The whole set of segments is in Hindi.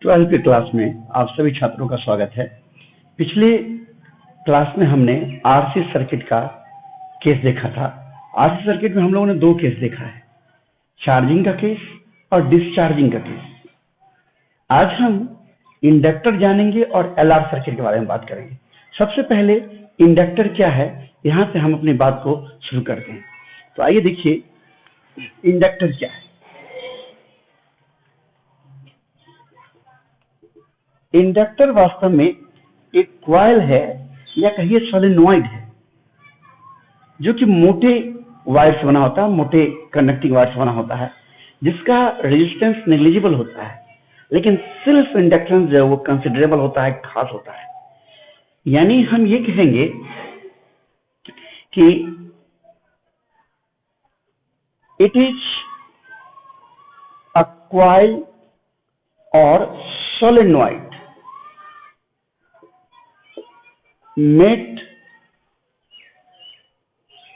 12वीं की क्लास में आप सभी छात्रों का स्वागत है। पिछले क्लास में हमने आरसी सर्किट का केस देखा था। आरसी सर्किट में हम लोगों ने दो केस देखा है, चार्जिंग का केस और डिस्चार्जिंग का केस। आज हम इंडक्टर जानेंगे और एलआर सर्किट के बारे में बात करेंगे। सबसे पहले इंडक्टर क्या है, यहाँ से हम अपनी बात को शुरू करते हैं। तो आइए देखिए इंडक्टर क्या है। इंडक्टर वास्तव में एक कॉइल है या कहिए सोलेनॉइड है, जो कि मोटे वायर से बना होता है, मोटे कंडक्टिंग वायर से बना होता है, जिसका रेजिस्टेंस नेग्लिजिबल होता है, लेकिन सेल्फ इंडक्टेंस जो है वो कंसिडरेबल होता है, खास होता है। यानी हम ये कहेंगे कि इट इज अ कॉइल और solenoid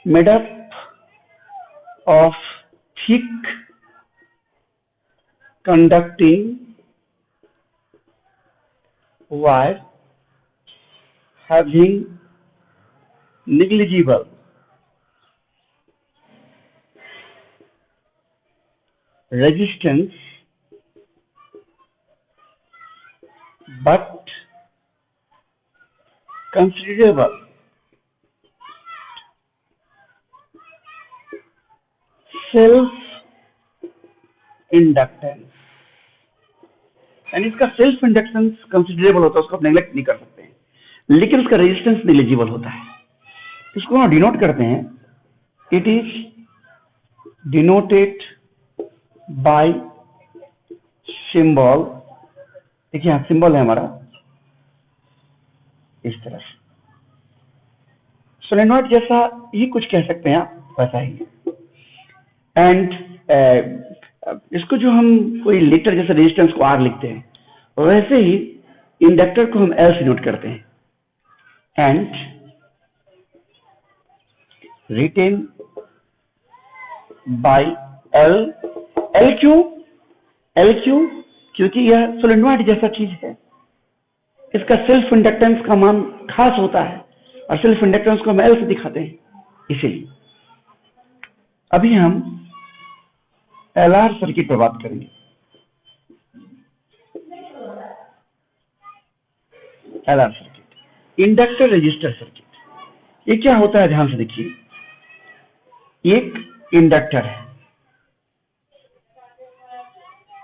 made up of thick conducting wire having negligible resistance but considerable self inductance. यानी इसका सेल्फ इंडक्टेंस कंसिडरेबल होता है, उसको आप नेग्लेक्ट नहीं कर सकते हैं, लेकिन उसका रेजिस्टेंस नेग्लिजिबल होता है। इसको हम डिनोट करते हैं, it is denoted by symbol. देखिए यहाँ सिंबल है हमारा इस तरह से, सोलेनॉइड जैसा ही कुछ कह सकते हैं आप, वैसा ही। एंड इसको जो हम कोई लीटर जैसे रेजिस्टेंस को आर लिखते हैं, वैसे ही इंडक्टर को हम एल से नोट करते हैं। And written by L. L क्यों? क्योंकि यह सोलेनॉइड जैसा चीज है, इसका सेल्फ इंडक्टेंस का मान खास होता है और सेल्फ इंडक्टेंस को हम एल से दिखाते हैं, इसीलिए। अभी हम एलआर सर्किट पर बात करेंगे। LR circuit, inductor register circuit. ये क्या होता है, ध्यान से देखिए। एक इंडक्टर है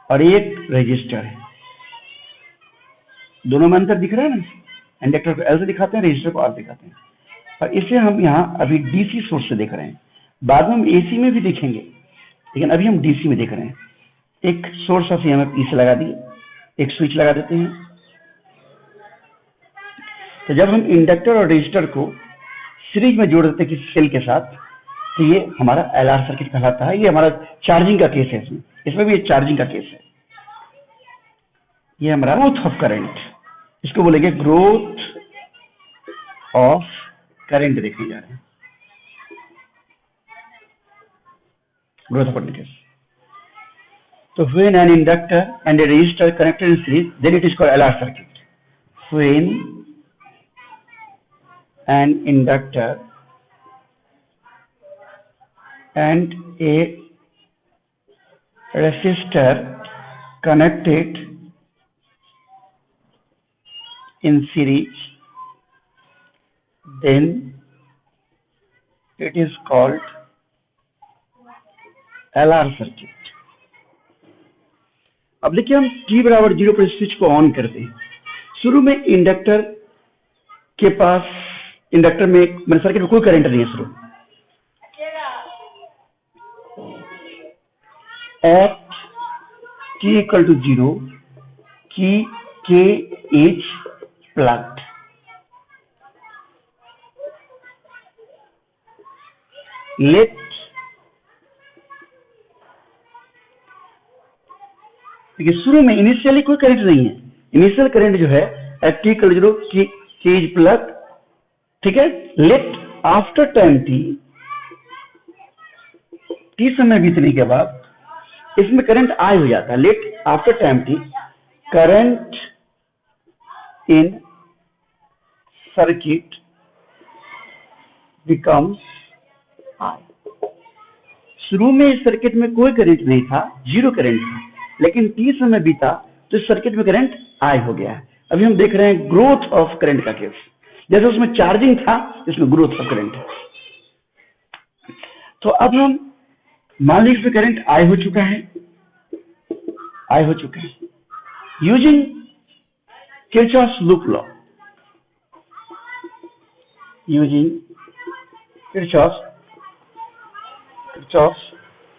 और एक रजिस्टर है, दोनों में अंतर दिख रहा है ना। इंडक्टर को एल से दिखाते हैं, रजिस्टर को आर दिखाते हैं, और इसे हम यहाँ अभी डीसी सोर्स से देख रहे हैं। बाद में हम एसी में भी देखेंगे, लेकिन अभी हम डीसी में देख रहे हैं। एक सोर्स ऑफ ईएमएफ इसे लगा दिए, एक स्विच लगा देते हैं। तो जब हम इंडक्टर और रजिस्टर को सीरीज में जोड़ देते हैं किसी सेल के साथ, तो ये हमारा एलआर सर्किट कहलाता है। ये हमारा चार्जिंग का केस है, इसमें भी ये चार्जिंग का केस है। ये हमारा ग्रोथ ऑफ करंट, इसको बोलेंगे ग्रोथ ऑफ करंट देखने जा रहे हैं, growth of current. So when an inductor and a resistor connected in series, then it is called LR circuit. When an inductor and a resistor connected in series, then it is called LR circuit. अब देखिए, हम t बराबर 0 पर स्विच को ऑन करते हैं। शुरू में इंडक्टर के पास, इंडक्टर में मेरे सर्किट में कोई करंट नहीं है शुरू। एट t इक्वल टू 0 की के इज प्लग्ड। लेट देखिए, शुरू में इनिशियली कोई करंट नहीं है। इनिशियल करंट जो है एट टी इक्वल 0 की इज प्लग, ठीक है। लेट आफ्टर टाइम टी समय बीतने के बाद इसमें करंट आई हो जाता है। Let after time T current in circuit becomes I. शुरू में इस सर्किट में कोई करंट नहीं था, जीरो करंट था, लेकिन टी समय बीता तो इस सर्किट में करंट आई हो गया है। अभी हम देख रहे हैं ग्रोथ ऑफ करंट का केस, जैसे उसमें चार्जिंग था, इसमें ग्रोथ ऑफ करंट है। तो अब हम मान लीजिए करंट आई हो चुका है, using Kirchhoff's loop law, using Kirchhoff's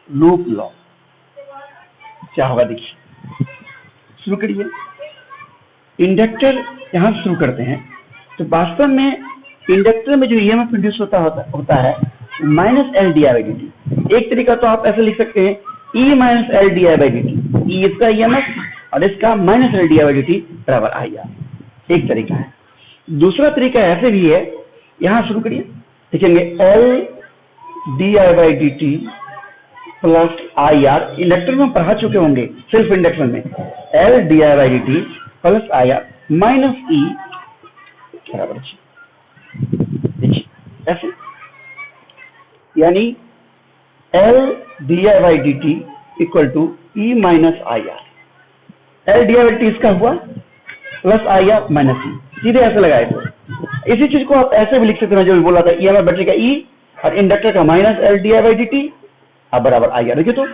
loop law क्या होगा देखिए। शुरू करिए, इंडक्टर यहां शुरू करते हैं। तो वास्तव में इंडक्टर में जो ईएमएफ इंड्यूस होता है minus L D I by D T. एक तरीका तो आप ऐसे लिख सकते हैं E minus L D I by D T, E इसका ईएमएफ और इसका minus L D I by D T बराबर आई आर। एक तरीका है। दूसरा तरीका ऐसे भी है, यहां शुरू करिए, देखेंगे L D I by D T plus I R. Inductor में हम पढ़ा चुके होंगे सेल्फ इंडक्शन में, L D I by D T plus I R minus E बराबर देखिए ऐसे, यानी L D I by D T equal to E minus I R. L D I by T इसका हुआ plus I R minus E, सीधे ऐसे लगाए थे। इसी चीज को आप ऐसे भी लिख सकते हैं, जो बोला था ई एम आई बैटरी का ई और इंडक्टर का minus L D I by D T अब बराबर आई आर। देखिए तो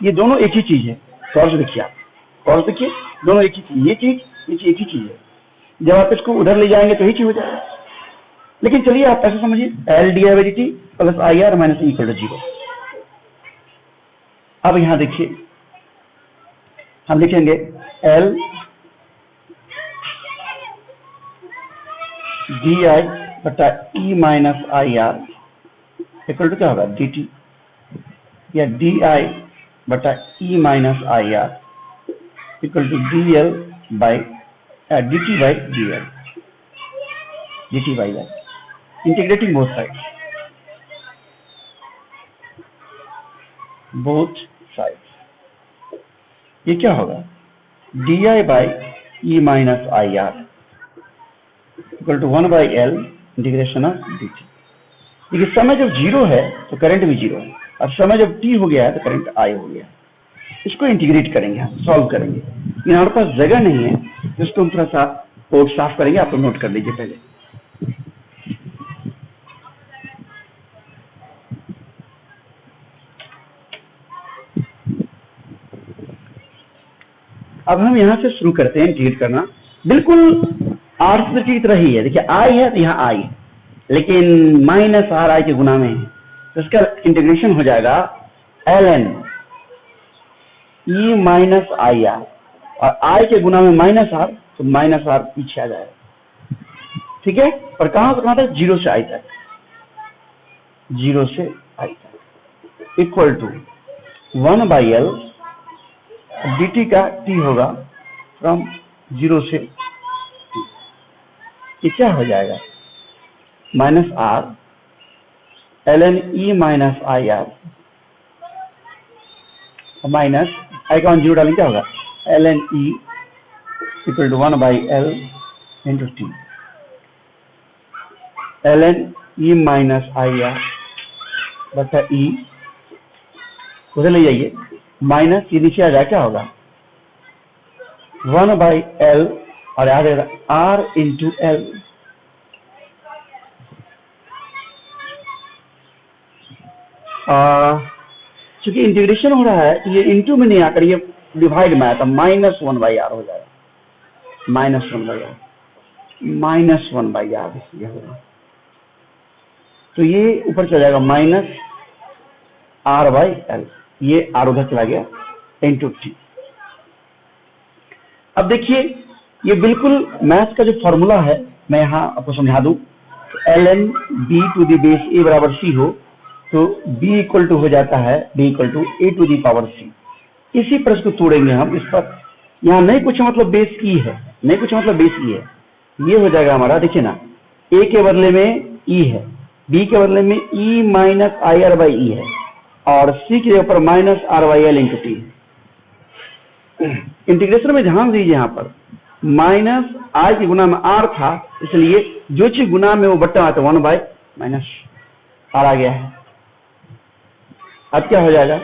ये दोनों एक ही चीज है। गौर से देखिए, आप गौर से देखिए, दोनों एक ही चीज, ये चीज एक ही चीज है। जब आप इसको उधर ले जाएंगे तो ही चीज हो जाएगा। लेकिन चलिए आप ऐसे समझिए, L D I by D T plus I R minus E equal to zero. अब यहां देखिए, हम लिखेंगे एल डी आई बटा E minus I R equal to क्या होगा डी टी, या डी आई बटा E minus I R equal to D L by D T by D L, D T by L, integrating both sides. ये क्या होगा D I by E minus I R equal to 1 by L integration of D T. देखिए समय जब जीरो है तो करंट भी जीरो है, और समय जब टी हो गया है तो करंट आई हो गया। इसको इंटीग्रेट करेंगे, हम सॉल्व करेंगे। हमारे पास जगह नहीं है, इसको हम थोड़ा सा कोड साफ करेंगे। आप नोट कर लीजिए पहले। अब हम यहां से शुरू करते हैं इंटीग्रेट करना। बिल्कुल आर सर्किट की तरह ही है। देखिए आई है तो यहाँ आई है, लेकिन माइनस आर आई के गुना में है, तो इसका इंटीग्रेशन हो जाएगा L N E minus I R, और आई के गुना में माइनस आर, तो माइनस आर पीछे आ जाएगा। ठीक है, और कहां से कहां तक, जीरो से आई तक, जीरो से आई तक equal to 1 by L D T का टी होगा फ्रॉम जीरो से टी। ये क्या हो जाएगा minus R L N E minus I R minus I का जीरो डालेंगे, क्या होगा L N E equal to 1 by L into T. L N E minus I R बटा ई, उधर ले जाइए, माइनस ये नीचे आ जाए, क्या होगा 1 बाई एल और आ जाएगा आर इंटू एल। चूंकि इंटीग्रेशन हो रहा है, ये इंटू में नहीं आकर ये डिवाइड में आया था, माइनस 1 बाई आर हो जाएगा, minus 1 by R, minus 1 by R ये होगा। तो ये ऊपर चला जाएगा माइनस आर बाई एल, ये आर उधर चला गया इंटू टी। अब देखिए ये बिल्कुल मैथ का जो फॉर्मूला है मैं यहाँ आपको समझा दूं। L N B to the base A बराबर सी हो तो बी इक्वल टू हो जाता है D equal to A to the power C. इसी प्रश्न को तोड़ेंगे हम इस पर। यहाँ नहीं कुछ मतलब बेस ई है, नहीं कुछ मतलब बेस ई है, ये हो जाएगा हमारा, देखिए ना, ए के बदले में ई है, बी के बदले में E minus I R by E है, और सी के ऊपर minus R by L into T. Integration में ध्यान दीजिए, यहाँ पर माइनस आई की गुना में आर था, इसलिए जो चीज गुना में वो बट्टा आता है 1 बाय माइनस आर आ गया है। अब क्या हो जाएगा,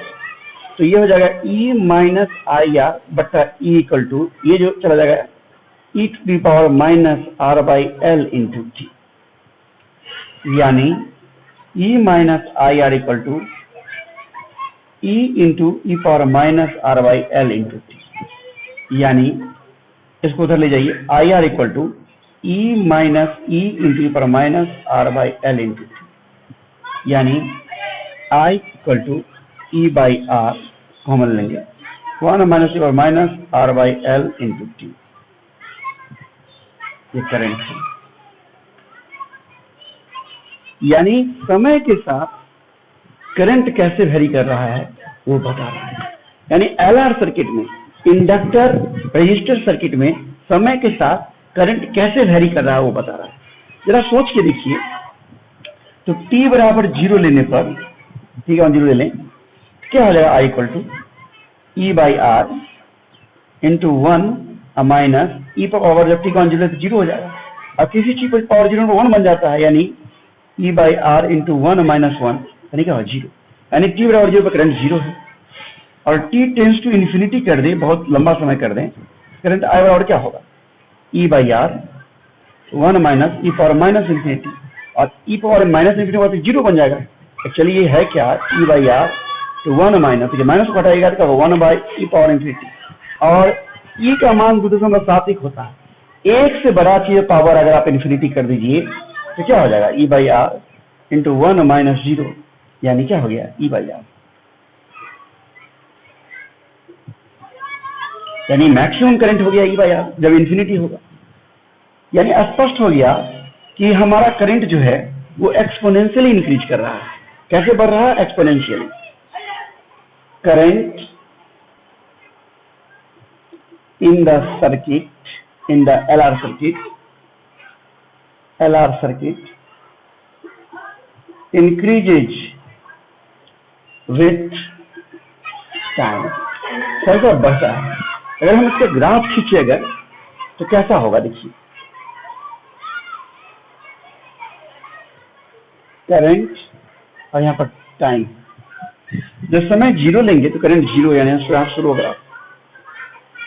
तो ये हो जाएगा ई माइनस आई आर बट्टा ई इक्वल टू, ये जो चला जाएगा E to the power minus R by L into T, यानी E minus I R equal to E into E power minus R by L into T, यानी इसको उधर ले जाइए, I R equal to E minus E into E power minus R by L into T, यानी I equal to E by R common लेंगे 1 minus E power minus R by L into T, ये करंट है। यानी समय के साथ करंट कैसे वेरी कर रहा है वो बता रहा है। यानी एलआर सर्किट में, इंडक्टर रजिस्टर सर्किट में समय के साथ करंट कैसे वेरी कर रहा है वो बता रहा है। जरा सोच के देखिए, तो t बराबर 0 लेने पर, ठीक है 0 ले लें, क्या हो जाएगा, I equal to E by R into 1 minus E power, जब टी का 0 तो 0 हो जाएगा, और किसी चीज पर पावर 0 1 बन जाता है, यानी ई बाई आर इंटू 1 माइनस 1, यानी क्या हो 0, यानी टी बराबर 0 पर करंट 0 है। और t टेंस टू इन्फिनिटी कर दें, बहुत लंबा समय कर दें, करंट आई बराबर क्या होगा, E by R 1 minus E power minus infinity, और ई पावर माइनस इन्फिनिटी 0 बन जाएगा। एक्चुअली ये है क्या, ई बाई आर तो 1 माइनस, माइनस को हटाएगा तो 1 बाई ई पावर इन्फिनिटी, और ई का मान 2.7 होता है। एक से बड़ा चीज पावर अगर आप इन्फिनिटी कर दीजिए तो क्या हो जाएगा, ई बाई आर इंटू 1 माइनस 0, यानी क्या हो गया, ई बाई आर, यानी मैक्सिमम करंट हो गया ई बाई आर जब इन्फिनिटी होगा। यानी स्पष्ट हो गया कि हमारा करंट जो है वो एक्सपोनेंशियली इंक्रीज कर रहा है। कैसे बढ़ रहा है, exponentially. Current in the circuit, in the LR circuit increases with time, कैसा बढ़ता है। अगर हम इसके ग्राफ खींचे अगर, तो कैसा होगा, देखिए करंट और यहाँ पर टाइम, जब समय 0 लेंगे तो करंट 0, यानी शुरू होगा।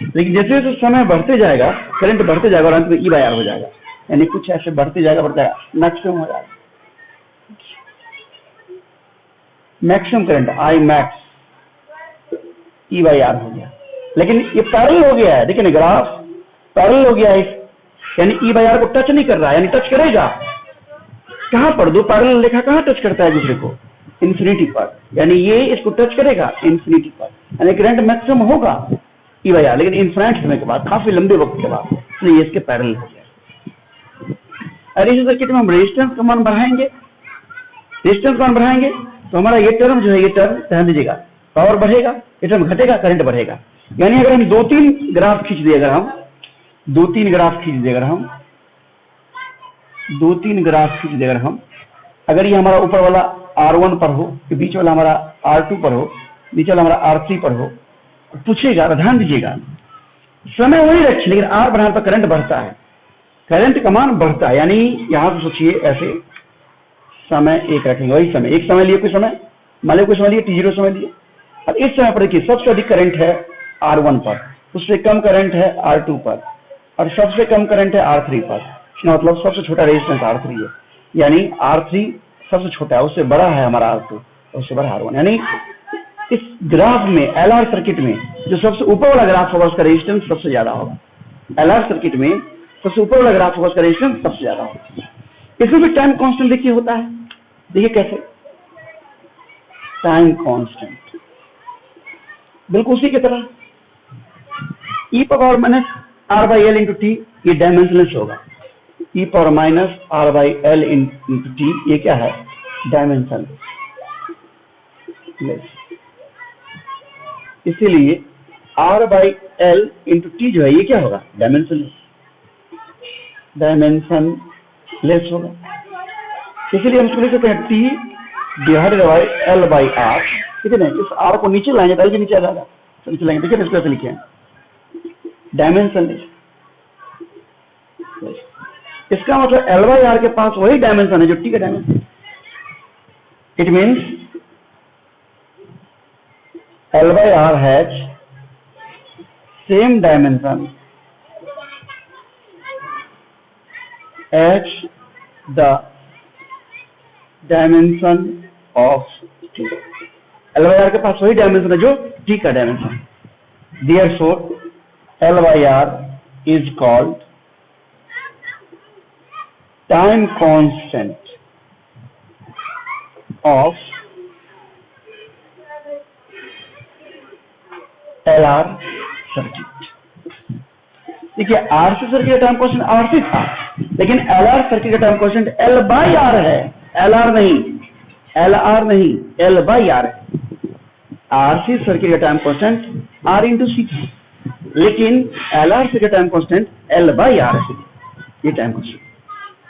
लेकिन जैसे जैसे समय बढ़ते जाएगा, करंट बढ़ते जाएगा और अंत में ई बाई आर हो जाएगा, यानी कुछ ऐसे बढ़ते जाएगा, मैक्सिमम हो जाएगा, maximum current I max E by R हो गया। लेकिन ये पैरेलल हो गया है, देखिए ना ग्राफ पैरेलल हो गया है, यानी ई बाई आर को टच नहीं कर रहा है, यानी टच करेगा कहां पर, दो पैरेलल रेखा कहां टच करता है दूसरे को, इन्फिनिटी पर, यानी ये इसको टच करेगा इन्फिनिटी पर, यानी करंट मैक्सिमम होगा ई बाई आर, लेकिन इन्फिनिट समय के बाद, काफी लंबे वक्त के बाद, इसलिए इसके पैरेलल हो गया। और इस सर्किट में हम रेजिस्टेंस का मान बढ़ाएंगे, रेजिस्टेंस मान बढ़ाएंगे तो हमारा ये टर्म जो है, ये टर्म ध्यान दीजिएगा, पावर बढ़ेगा, ये टर्म घटेगा, करंट बढ़ेगा। यानी अगर हम 2-3 ग्राफ खींच दिए, अगर हम 2-3 ग्राफ खींच दिए, अगर ये हमारा ऊपर वाला R1 पर हो, बीच वाला हमारा R2 पर हो, नीचे वाला हमारा R3 पर हो, पूछेगा, ध्यान दीजिएगा, समय वही रखिए, लेकिन R बढ़ाने पर करंट बढ़ता है, करंट का मान बढ़ता है। यानी यहां से सोचिए ऐसे, समय एक रखेंगे, वही समय, एक समय लिए, कोई समय मान लो, कोई समय लिए T0 समय लिए, और इस समय पर देखिए सबसे अधिक करंट है R1 पर, उससे कम करंट है R2 पर, और सबसे कम करंट है R3 पर। मतलब सबसे छोटा रेजिस्टेंस R3 है, यानी R3 सबसे छोटा है, उससे बड़ा है हमारा R2, उससे बड़ा R1। यानी इस ग्राफ में, एलआर सर्किट में जो सबसे ऊपर वाला ग्राफ होगा उसका रेजिस्टेंस सबसे ज्यादा होगा। एलआर सर्किट में सबसे ऊपर वाला ग्राफ होगा उसका रेजिस्टेंस सबसे ज्यादा होगा। इसमें भी टाइम कांस्टेंट देखिए होता है, देखिए कैसे, टाइम कांस्टेंट बिल्कुल उसी की तरह, E power minus R by L into T, ये डायमेंशनलेस होगा, E power minus R by L into T, ये क्या है, डायमेंशनलेस। इसीलिए R by L into T जो है ये क्या होगा, डायमेंशनलेस होगा। इसीलिए हम इसको लिख सकते हैं T divided by L by R, ठीक है ना। इस आर को नीचे लाएंगे तो एल के नीचे आ जाएगा, तो नीचे लाएंगे, देखिए इसको ऐसे लिखे हैं डायमेंशन। इसका मतलब एल बाई आर के पास वही डायमेंशन है जो टी का dimension. It means L by R has same dimension as the dimension of T. L by R के पास वही डायमेंशन है जो टी का dimension. Therefore L by R is called time constant of L R circuit. देखिए आरसी सर्किट का टाइम कांस्टेंट आरसी था, लेकिन एल आर सर्किट का time constant L by R है, एल आर नहीं, एल बाई आर है। आरसी सर्किट का time constant R into C था, लेकिन एल आर सर्किट का time constant L by R है। ये टाइम कांस्टेंट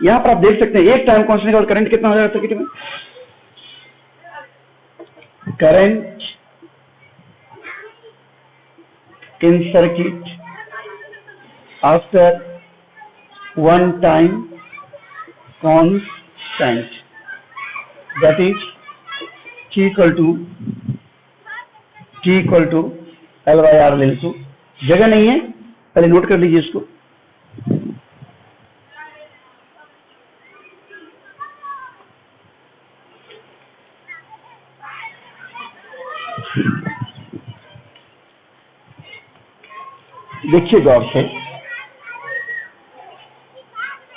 यहां पर आप देख सकते हैं। एक टाइम कांस्टेंट का करंट कितना हो जाएगा सर्किट में? Current in circuit after one time constant, that is T equal to L by R ले लो। जगह नहीं है, पहले नोट कर लीजिए इसको। देखिए गौर से,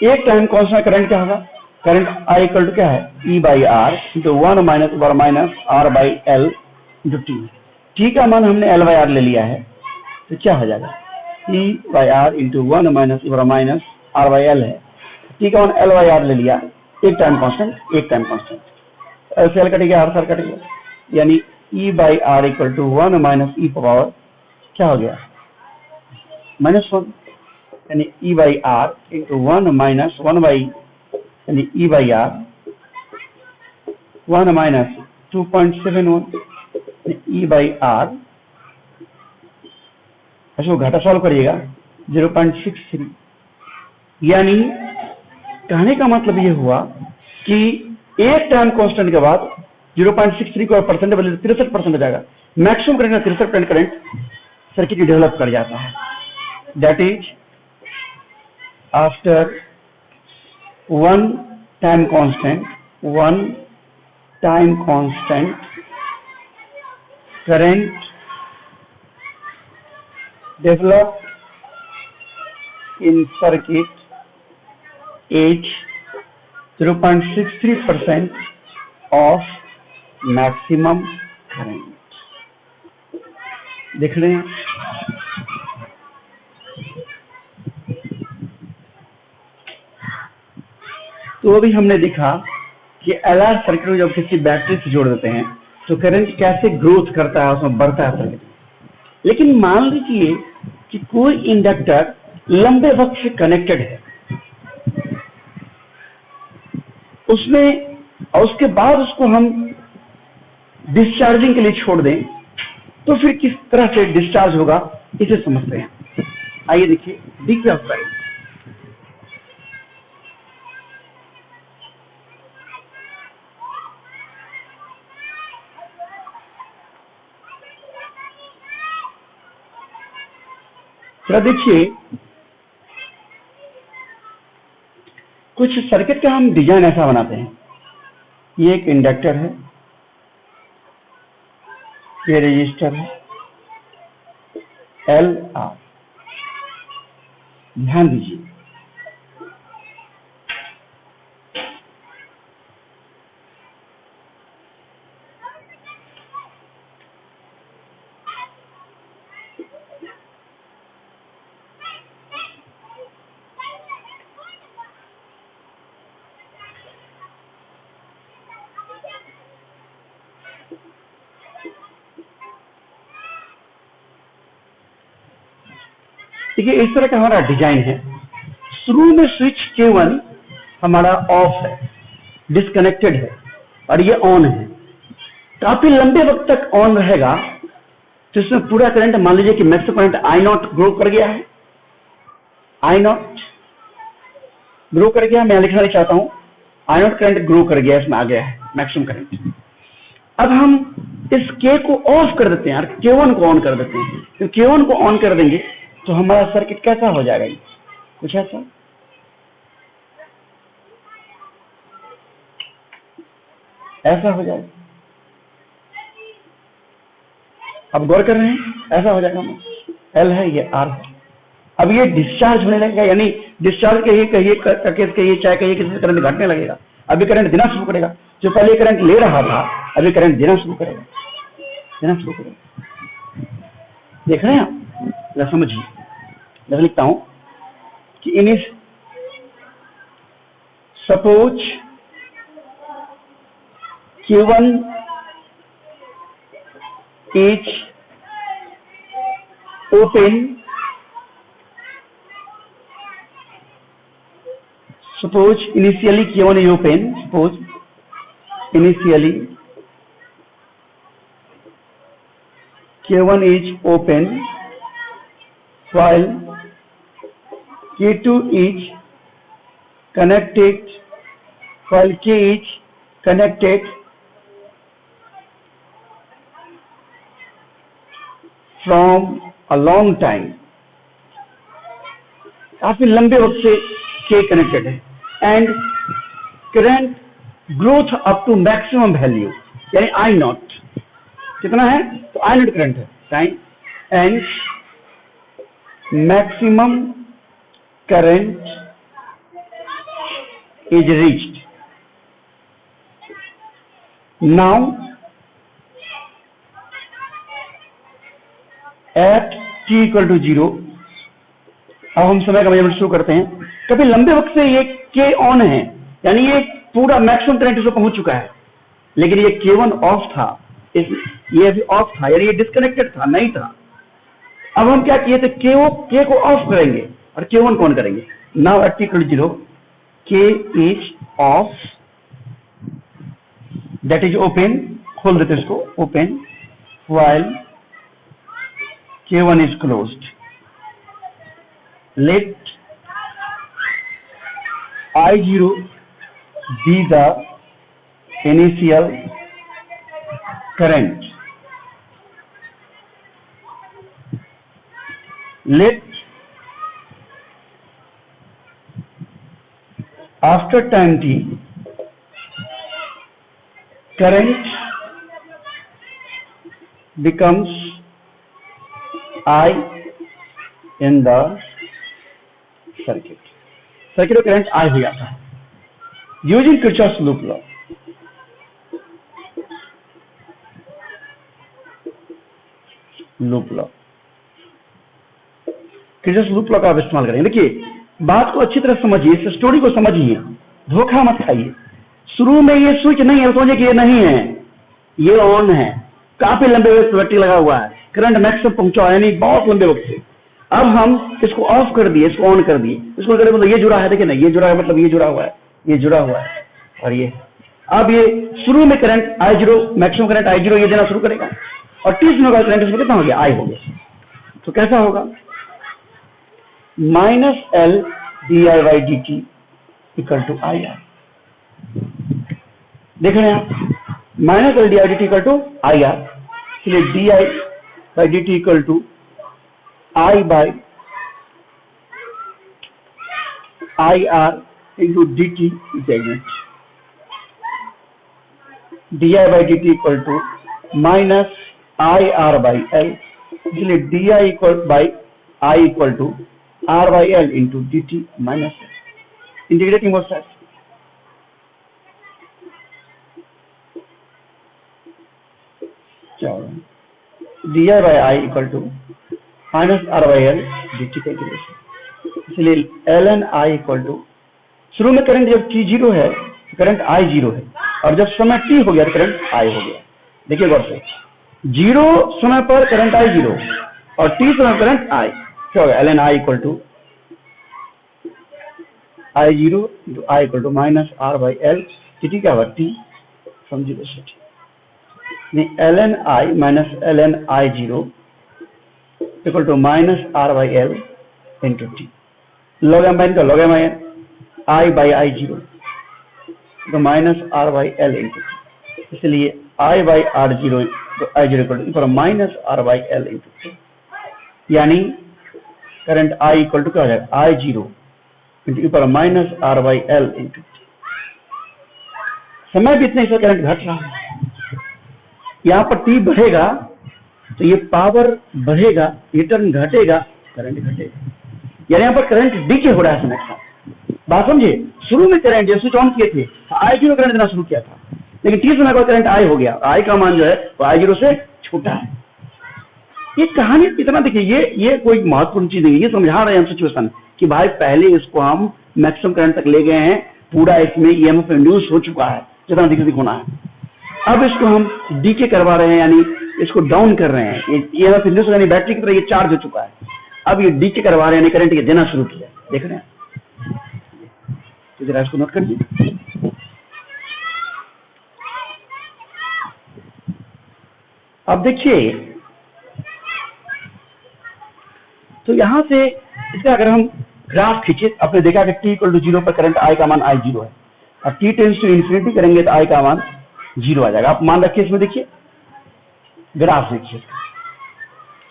एक टाइम कांस्टेंट करंट क्या होगा? करंट I इक्वल टू क्या है? E by R into 1 minus वर minus R by L into T. T का मान हमने L बाई आर ले लिया है, तो क्या हो जाएगा? E by R into 1 minus वर माइनस R बाई L है। टी का मान L बाई आर ले लिया, एक टाइम कांस्टेंट। L से L कटेगा, R से R कटेगा, यानी E by R equal to 1 minus E power क्या हो गया? -1, यानी E by R into 1 minus 1 by, यानी E by R 1 minus 2.71, E by R, ऐसे घाटा सॉल्व करिएगा 0.63। यानी कहने का मतलब ये हुआ कि एक टाइम कांस्टेंट के बाद 0.63 को परसेंट बदले 63% हो जाएगा। Maximum current 63% current circuit develop कर जाता है। That is after one time constant current developed in circuit is 0.63% of maximum current। देख रहे हैं? तो अभी हमने देखा कि एल आर सर्किट को जब किसी बैटरी से जोड़ देते हैं तो करंट कैसे ग्रोथ करता है, उसमें बढ़ता है सर्किट। लेकिन मान लीजिए कि कोई इंडक्टर लंबे वक्त से कनेक्टेड है, उसमें और उसके बाद उसको हम डिस्चार्जिंग के लिए छोड़ दें, तो फिर किस तरह से डिस्चार्ज होगा इसे समझते हैं। आइए देखिए डिग्री ऑफ प्राइस। देखिए कुछ सर्किट का हम डिजाइन ऐसा बनाते हैं। ये एक इंडक्टर है, ये रेजिस्टर है एल आर। ध्यान दीजिए, देखिए इस तरह का हमारा डिजाइन है। शुरू में स्विच Q1 हमारा ऑफ है, डिस्कनेक्टेड है, और ये ऑन है। काफी लंबे वक्त तक ऑन रहेगा, तो इसमें पूरा करंट मान लीजिए कि मैक्सिमम करंट I0 ग्रो कर गया है, आई नॉट ग्रो कर गया, मैं लिखना नहीं चाहता हूं, आई नॉट करंट ग्रो कर गया, इसमें आ गया है मैक्सिमम करंट। अब हम इस के को ऑफ कर देते हैं यार, K1 को ऑन कर देते हैं। तो K1 को ऑन कर देंगे तो हमारा सर्किट कैसा हो जाएगा, ये कुछ ऐसा, ऐसा हो जाएगा। अब गौर कर रहे हैं, ऐसा हो जाएगा, एल है, ये आर है। अब ये डिस्चार्ज होने लगेगा, यानी डिस्चार्ज कहिए केस कहिए, चाहे कहिए किसी से करंट घटने लगेगा। अभी करंट देना शुरू करेगा, जो पहले करंट ले रहा था अभी करंट देना शुरू करेगा, देना शुरू करेगा। देख रहे हैं आप, समझिए। मैं लिखता हूं कि in suppose Q1 is open, suppose initially Q1 is open, suppose initially Q1 is open while Q2 is connected, while K is connected from a long time, काफी लंबे वक्त से K कनेक्टेड है, and current growth up to maximum value, यानी आई नॉट कितना है, तो आई नॉट करंट है time, and maximum current is reached. Now at t equal to 0, अब हम समय का मेजरमेंट शुरू करते हैं। कभी लंबे वक्त से ये K ऑन है, यानी ये पूरा मैक्सिमम करंट इसको पहुंच चुका है, लेकिन ये K1 ऑफ था, ये अभी ऑफ था, यानी ये डिस्कनेक्टेड था, नहीं था। अब हम क्या किए थे, K को ऑफ करेंगे और K1 को ऑन करेंगे। Now at t equal to 0 K is off, that is open, खोल देते इसको, open, while K1 is closed. Let I0 be the initial current. Let after time t current becomes I in the circuit. Circuit में करंट I हो जाता है using Kirchhoff's loop law. Kirchhoff's loop law का आप इस्तेमाल करेंगे। देखिए बात को अच्छी तरह समझिए, इस स्टोरी को समझिए, धोखा मत खाइए। शुरू में ये स्विच नहीं है, सोचिए कि ये नहीं है, ये ऑन है, काफी लंबे वक्त बैटरी लगा हुआ है, करंट मैक्सिमम पहुंचा है, यानी बहुत लंबे वक्त से। अब हम इसको ऑफ कर दिए, इसको ऑन कर दिए, इसको करके मतलब ये जुड़ा है, देखिए ना ये जुड़ा है, मतलब ये जुड़ा हुआ है, ये जुड़ा हुआ है, और ये अब ये शुरू में current I0, maximum current I0 ये देना शुरू करेगा, और 30 मिनट का करंट इसमें कितना हो गया, I हो गया। तो कैसा होगा, -L di/dt equal to IR। देख रहे हैं आप, -L di/dt equal to IR, इसलिए di/dt equal to I/IR into dt segment, di/dt equal to -IR/L, इसलिए di equal by I equal to R/L into dt minus integrating both sides. di/I equal to minus R/L dt का इंटीग्रेशन, इसलिए ln I इक्वल टू, शुरू में करंट जब t0 है तो करंट I0 है, और जब समय t हो गया तो करंट I हो गया। देखिए गौर से, 0 समय पर करंट I0 और t समय करंट I, क्या होगा, ln I equal to I0 into I equal to minus R/L dt, क्या होगा, t फ्रॉम 0 से t, ln I minus ln I0 equal to minus R/L into t। Log M बाइन का log M I by I zero तो minus R by L into, इसलिए I by R zero I zero minus R by L into, यानी करंट आई इक्वल टू क्या हो जाएगा, I zero into minus R by L into, समय बीतने से करंट घट रहा है, यहाँ पर टी बढ़ेगा तो ये पावर बढ़ेगा, ये टर्न घटेगा, करंट घटेगा, यानी यहाँ पर करंट डीके हो रहा है समय के साथ। बात समझिए, शुरू में करंट जब स्विच ऑन किए थे आई जीरो करंट देना शुरू किया था, लेकिन टी समय पर करंट आई हो गया, आई का मान जो है वो आई जीरो से छोटा है। ये कहानी इतना देखिए, ये कोई महत्वपूर्ण चीज नहीं है, ये समझा रहे हैं हम सिचुएशन कि भाई पहले इसको हम मैक्सिमम करंट तक ले गए हैं, पूरा इसमें ईएमएफ इंड्यूस हो चुका है जितना दिख होना है, अब इसको हम डीके करवा रहे हैं, यानी इसको डाउन कर रहे हैं, ईएमएफ इंड्यूस यानी बैटरी की तरह ये चार्ज हो चुका है, अब ये डीके करवा रहे हैं, यानी करंट ये देना शुरू किया, देख रहे हैं, तो जरा इसको नोट कर लीजिए। अब देखिए, तो यहां से इसका अगर हम ग्राफ खींचे, आपने देखा कि t इक्वल टू जीरो पर करंट I का मान I जीरो है, और t टेंड्स टू इन्फिनिटी करेंगे तो I का मान जीरो आ जाएगा। आप मान रखिए, इसमें देखिए ग्राफ देखिए,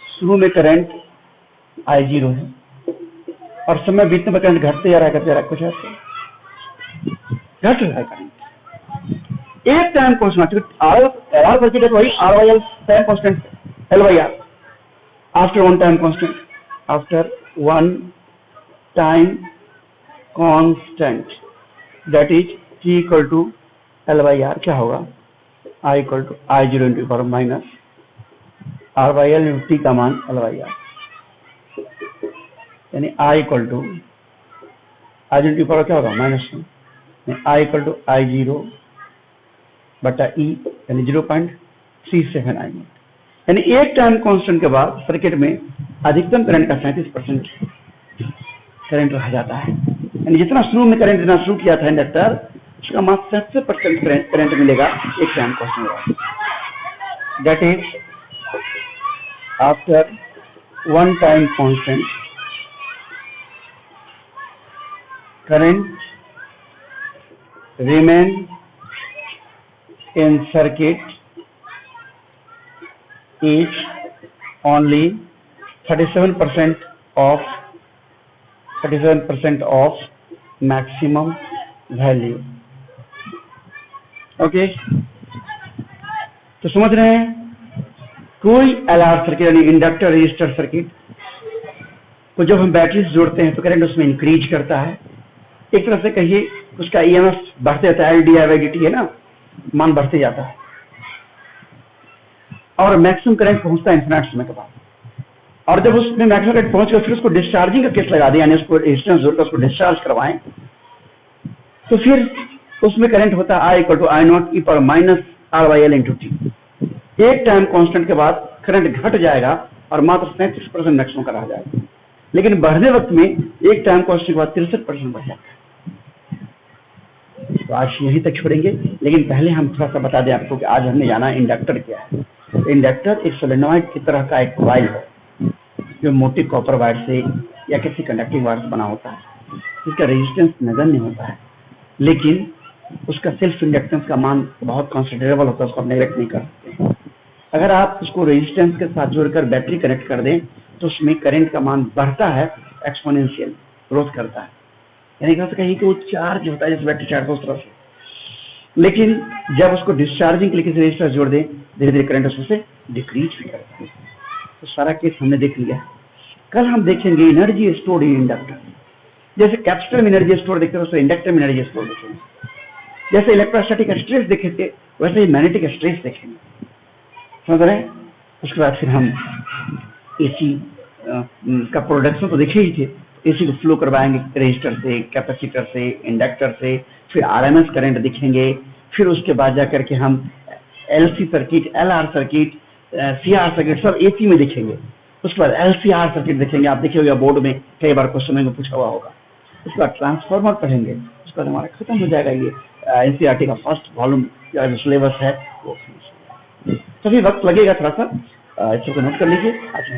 शुरू में करंट I जीरो है और समय बीतने पर करंट घटते जा रहा है, कुछ ऐसे घट रहा है करंट। एक टाइम कॉन्स्टेंट, आर सर्किट है, वही R Y L time constant L by R, after one time constant, after one time constant that is t equal to L by R, क्या होगा I equal to I zero into power minus R by L into t का मान एल बाई आर, यानी I equal to I zero into power क्या होगा minus one, I equal to I zero बटा ई, यानी 0.37 आई, यानी एक टाइम कांस्टेंट के बाद सर्किट में अधिकतम करंट का 37% करंट रह जाता है, यानी जितना शुरू में करंट देना शुरू किया था इंडक्टर, उसका मात्र 37% करंट मिलेगा एक time constant, that is after one time constant current remain in circuit is only 37% of maximum value। Okay, तो समझ रहे हैं, कोई एलआर सर्किट यानी इंडक्टर रजिस्टर सर्किट को जब हम बैटरी से जोड़ते हैं तो करंट उसमें इंक्रीज करता है, एक तरह से कहिए उसका ईएमएफ बढ़ते जाता है, L D I by D T है ना, मान बढ़ते जाता है, और मैक्सिमम करंट पहुंचता है इन्फिनिट समय के बाद, और जब उसमें मैक्सिमम करंट पहुंच गया फिर उसको डिस्चार्जिंग का केस लगा दें, यानी उसको रेजिस्टेंस जोड़कर उसको डिस्चार्ज करवाएं, तो फिर उसमें करंट होता है I equal to I naught E power minus R by L into T. एक टाइम कांस्टेंट के बाद करंट घट जाएगा और मात्र 37% मैक्सिमम का रह जाएगा, लेकिन बढ़ने वक्त में एक टाइम कांस्टेंट के बाद 63% बढ़ जाता है। तो आज यहीं तक छोड़ेंगे, लेकिन पहले हम थोड़ा सा बता दें आपको कि आज हमने जाना इंडक्टर क्या है। इंडक्टर एक सोलेनॉइड की तरह का एक कॉइल है जो मोटी कॉपर वायर से या किसी कंडक्टिंग वायर से बना होता है, इसका रेजिस्टेंस नगण्य होता है, लेकिन उसका सेल्फ इंडक्टेंस का मान बहुत कंसिडरेबल होता है, उसको आप नेगलेक्ट नहीं कर सकते। अगर आप उसको रेजिस्टेंस के साथ जोड़कर बैटरी कनेक्ट कर दें तो उसमें करंट का मान बढ़ता है, एक्सपोनेंशियल ग्रोथ करता है, यानी कह सकते हैं कि वो चार्ज होता है जैसे बैटरी चार्ज उस तरह से, लेकिन जब उसको डिस्चार्जिंग के लिए किसी रेजिस्टर जोड़ दें धीरे धीरे करंट उसमें डिक्रीज भी करता है। तो सारा केस हमने देख लिया। कल हम देखेंगे एनर्जी स्टोर्ड इन इंडक्टर, जैसे कैपेसिटर में एनर्जी स्टोर देखते हैं वैसे इंडक्टर में एनर्जी स्टोर देखेंगे, जैसे इलेक्ट्रोस्टैटिक स्ट्रेस देखे थे वैसे ही मैग्नेटिक स्ट्रेस देखेंगे, समझ रहे हैं। उसके बाद फिर हम एसी का प्रोडक्शन तो देखे ही थे, एसी को फ्लो करवाएंगे रेजिस्टर से, कैपेसिटर से, इंडक्टर से, फिर आरएमएस करंट दिखेंगे, फिर उसके बाद जाकर के हम LC circuit, LR circuit, CR circuit सब एसी में देखेंगे। उसके बाद एलसीआर सर्किट देखेंगे, आप देखे होगा बोर्ड में कई बार क्वेश्चन में पूछा हुआ होगा। उसके बाद ट्रांसफार्मर पढ़ेंगे, उसके बाद हमारा खत्म हो जाएगा ये एनसीईआरटी का फर्स्ट वॉल्यूम या जो सिलेबस है वो। तभी वक्त लगेगा थोड़ा सा, इसको नोट कर लीजिए। आज